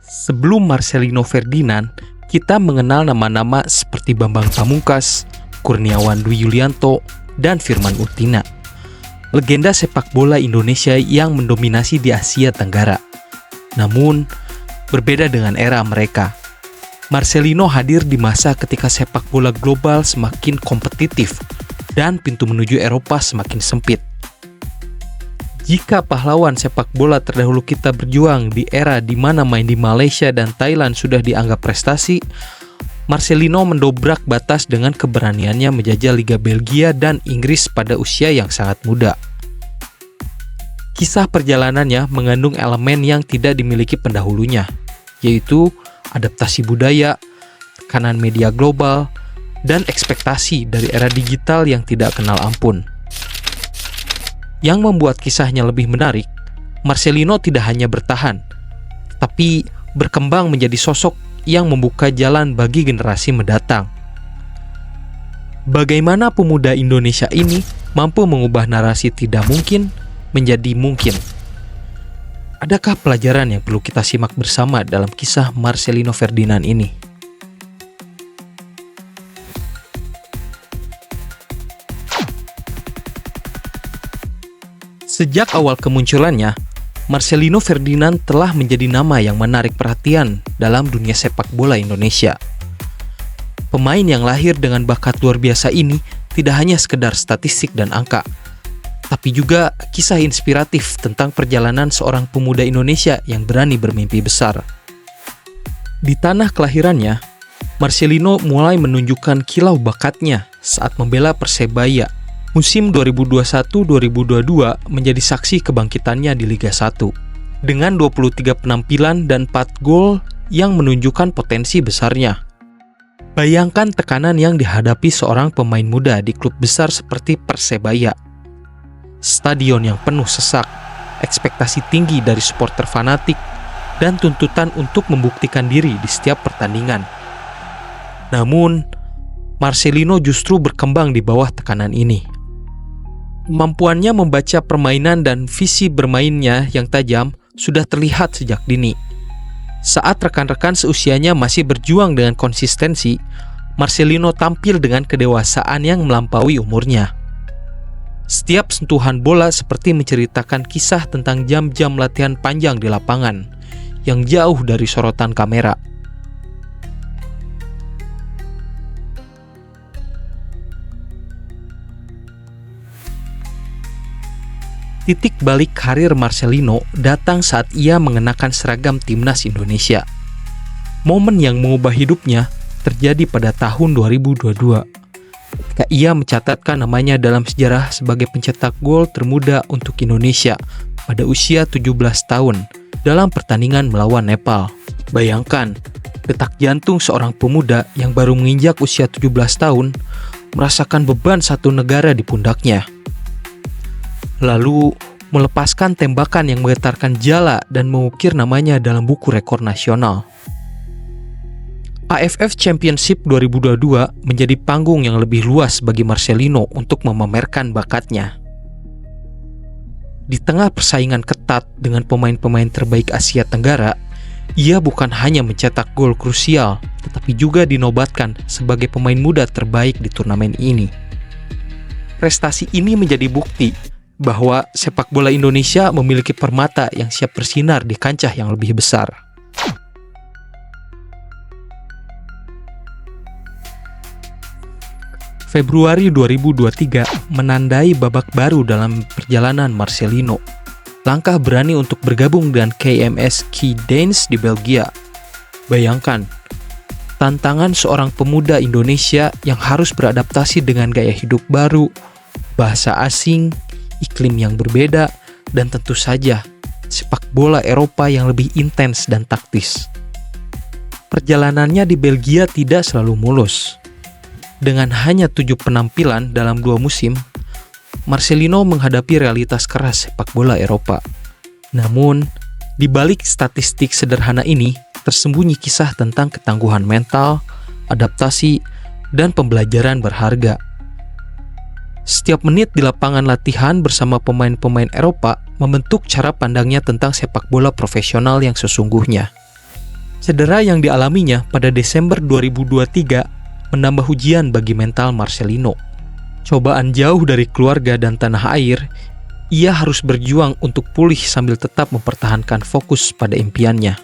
Sebelum Marcelino Ferdinand, kita mengenal nama-nama seperti Bambang Pamungkas, Kurniawan Dwi Yulianto, dan Firman Utina. Legenda sepak bola Indonesia yang mendominasi di Asia Tenggara. Namun, berbeda dengan era mereka. Marcelino hadir di masa ketika sepak bola global semakin kompetitif dan pintu menuju Eropa semakin sempit. Jika pahlawan sepak bola terdahulu kita berjuang di era di mana main di Malaysia dan Thailand sudah dianggap prestasi, Marcelino mendobrak batas dengan keberaniannya menjajah Liga Belgia dan Inggris pada usia yang sangat muda. Kisah perjalanannya mengandung elemen yang tidak dimiliki pendahulunya, yaitu adaptasi budaya, tekanan media global, dan ekspektasi dari era digital yang tidak kenal ampun. Yang membuat kisahnya lebih menarik, Marcelino tidak hanya bertahan, tapi berkembang menjadi sosok yang membuka jalan bagi generasi mendatang. Bagaimana pemuda Indonesia ini mampu mengubah narasi tidak mungkin menjadi mungkin? Adakah pelajaran yang perlu kita simak bersama dalam kisah Marcelino Ferdinand ini? Sejak awal kemunculannya, Marcelino Ferdinand telah menjadi nama yang menarik perhatian dalam dunia sepak bola Indonesia. Pemain yang lahir dengan bakat luar biasa ini tidak hanya sekedar statistik dan angka, tapi juga kisah inspiratif tentang perjalanan seorang pemuda Indonesia yang berani bermimpi besar. Di tanah kelahirannya, Marcelino mulai menunjukkan kilau bakatnya saat membela Persebaya. Musim 2021-2022 menjadi saksi kebangkitannya di Liga 1. Dengan 23 penampilan dan 4 gol yang menunjukkan potensi besarnya. Bayangkan tekanan yang dihadapi seorang pemain muda di klub besar seperti Persebaya. Stadion yang penuh sesak, ekspektasi tinggi dari supporter fanatik, dan tuntutan untuk membuktikan diri di setiap pertandingan. Namun, Marcelino justru berkembang di bawah tekanan ini. Kemampuannya membaca permainan dan visi bermainnya yang tajam sudah terlihat sejak dini. Saat rekan-rekan seusianya masih berjuang dengan konsistensi, Marcelino tampil dengan kedewasaan yang melampaui umurnya. Setiap sentuhan bola seperti menceritakan kisah tentang jam-jam latihan panjang di lapangan yang jauh dari sorotan kamera. Titik balik karir Marcelino datang saat ia mengenakan seragam timnas Indonesia. Momen yang mengubah hidupnya terjadi pada tahun 2022. Ketika ia mencatatkan namanya dalam sejarah sebagai pencetak gol termuda untuk Indonesia pada usia 17 tahun dalam pertandingan melawan Nepal. Bayangkan, detak jantung seorang pemuda yang baru menginjak usia 17 tahun merasakan beban satu negara di pundaknya. Lalu melepaskan tembakan yang menggetarkan jala dan mengukir namanya dalam buku rekor nasional. AFF Championship 2022 menjadi panggung yang lebih luas bagi Marcelino untuk memamerkan bakatnya. Di tengah persaingan ketat dengan pemain-pemain terbaik Asia Tenggara, ia bukan hanya mencetak gol krusial, tetapi juga dinobatkan sebagai pemain muda terbaik di turnamen ini. Prestasi ini menjadi bukti bahwa sepak bola Indonesia memiliki permata yang siap bersinar di kancah yang lebih besar. Februari 2023 menandai babak baru dalam perjalanan Marcelino. Langkah berani untuk bergabung dengan KMS Keydanes di Belgia. Bayangkan, tantangan seorang pemuda Indonesia yang harus beradaptasi dengan gaya hidup baru, bahasa asing, iklim yang berbeda, dan tentu saja sepak bola Eropa yang lebih intens dan taktis. Perjalanannya di Belgia tidak selalu mulus. Dengan hanya 7 penampilan dalam 2 musim, Marcelino menghadapi realitas keras sepak bola Eropa. Namun, di balik statistik sederhana ini, tersembunyi kisah tentang ketangguhan mental, adaptasi, dan pembelajaran berharga. Setiap menit di lapangan latihan bersama pemain-pemain Eropa membentuk cara pandangnya tentang sepak bola profesional yang sesungguhnya. Cedera yang dialaminya pada Desember 2023 menambah ujian bagi mental Marcelino. Cobaan jauh dari keluarga dan tanah air, ia harus berjuang untuk pulih sambil tetap mempertahankan fokus pada impiannya.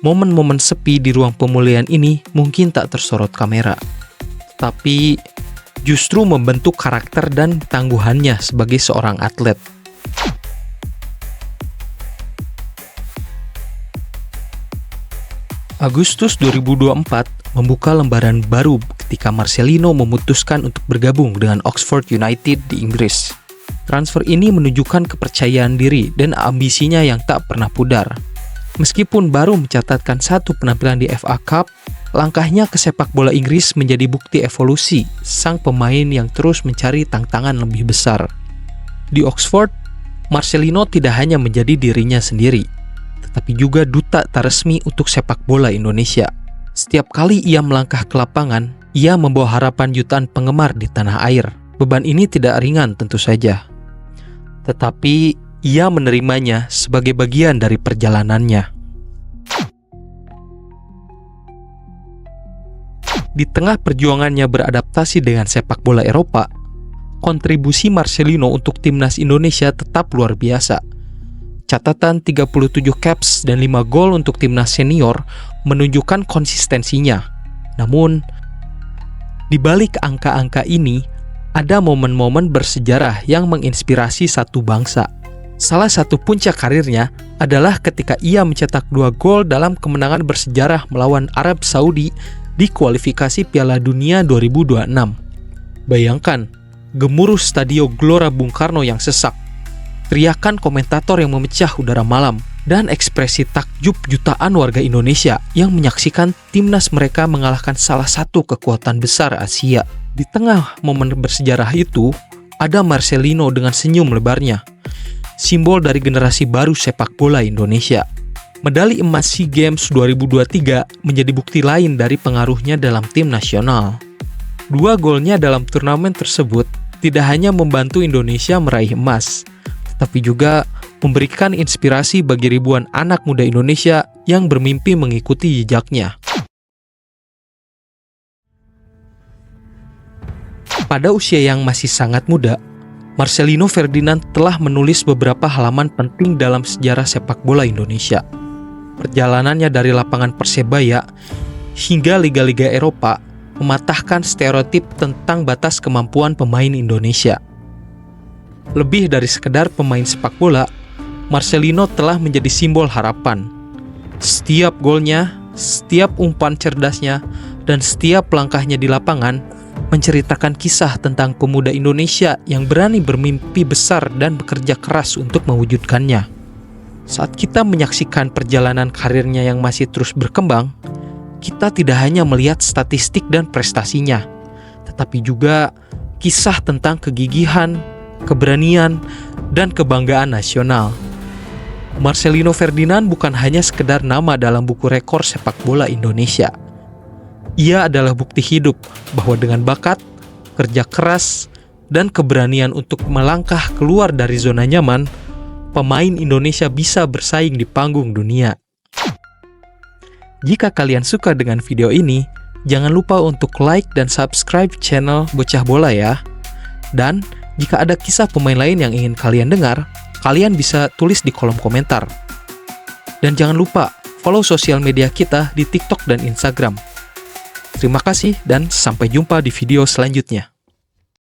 Momen-momen sepi di ruang pemulihan ini mungkin tak tersorot kamera, tapi justru membentuk karakter dan tangguhannya sebagai seorang atlet. Agustus 2024 membuka lembaran baru ketika Marcelino memutuskan untuk bergabung dengan Oxford United di Inggris. Transfer ini menunjukkan kepercayaan diri dan ambisinya yang tak pernah pudar. Meskipun baru mencatatkan 1 penampilan di FA Cup, langkahnya ke sepak bola Inggris menjadi bukti evolusi sang pemain yang terus mencari tantangan lebih besar. Di Oxford, Marcelino tidak hanya menjadi dirinya sendiri, tetapi juga duta tak resmi untuk sepak bola Indonesia. Setiap kali ia melangkah ke lapangan, ia membawa harapan jutaan penggemar di tanah air. Beban ini tidak ringan tentu saja, tetapi ia menerimanya sebagai bagian dari perjalanannya. Di tengah perjuangannya beradaptasi dengan sepak bola Eropa, kontribusi Marcelino untuk timnas Indonesia tetap luar biasa. Catatan 37 caps dan 5 gol untuk timnas senior menunjukkan konsistensinya. Namun, di balik angka-angka ini, ada momen-momen bersejarah yang menginspirasi satu bangsa. Salah satu puncak karirnya adalah ketika ia mencetak 2 gol dalam kemenangan bersejarah melawan Arab Saudi di kualifikasi Piala Dunia 2026. Bayangkan, gemuruh Stadio Gelora Bung Karno yang sesak, teriakan komentator yang memecah udara malam, dan ekspresi takjub jutaan warga Indonesia yang menyaksikan timnas mereka mengalahkan salah satu kekuatan besar Asia. Di tengah momen bersejarah itu, ada Marcelino dengan senyum lebarnya, simbol dari generasi baru sepak bola Indonesia. Medali emas SEA Games 2023 menjadi bukti lain dari pengaruhnya dalam tim nasional. 2 golnya dalam turnamen tersebut tidak hanya membantu Indonesia meraih emas, tapi juga memberikan inspirasi bagi ribuan anak muda Indonesia yang bermimpi mengikuti jejaknya. Pada usia yang masih sangat muda, Marcelino Ferdinand telah menulis beberapa halaman penting dalam sejarah sepak bola Indonesia. Perjalanannya dari lapangan Persebaya hingga liga-liga Eropa mematahkan stereotip tentang batas kemampuan pemain Indonesia. Lebih dari sekedar pemain sepak bola, Marcelino telah menjadi simbol harapan. Setiap golnya, setiap umpan cerdasnya, dan setiap langkahnya di lapangan menceritakan kisah tentang pemuda Indonesia yang berani bermimpi besar dan bekerja keras untuk mewujudkannya. Saat kita menyaksikan perjalanan karirnya yang masih terus berkembang, kita tidak hanya melihat statistik dan prestasinya, tetapi juga kisah tentang kegigihan, keberanian, dan kebanggaan nasional. Marcelino Ferdinand bukan hanya sekedar nama dalam buku rekor sepak bola Indonesia. Ia adalah bukti hidup bahwa dengan bakat, kerja keras, dan keberanian untuk melangkah keluar dari zona nyaman, pemain Indonesia bisa bersaing di panggung dunia. Jika kalian suka dengan video ini, jangan lupa untuk like dan subscribe channel Bocah Bola ya. Dan jika ada kisah pemain lain yang ingin kalian dengar, kalian bisa tulis di kolom komentar. Dan jangan lupa follow sosial media kita di TikTok dan Instagram. Terima kasih dan sampai jumpa di video selanjutnya.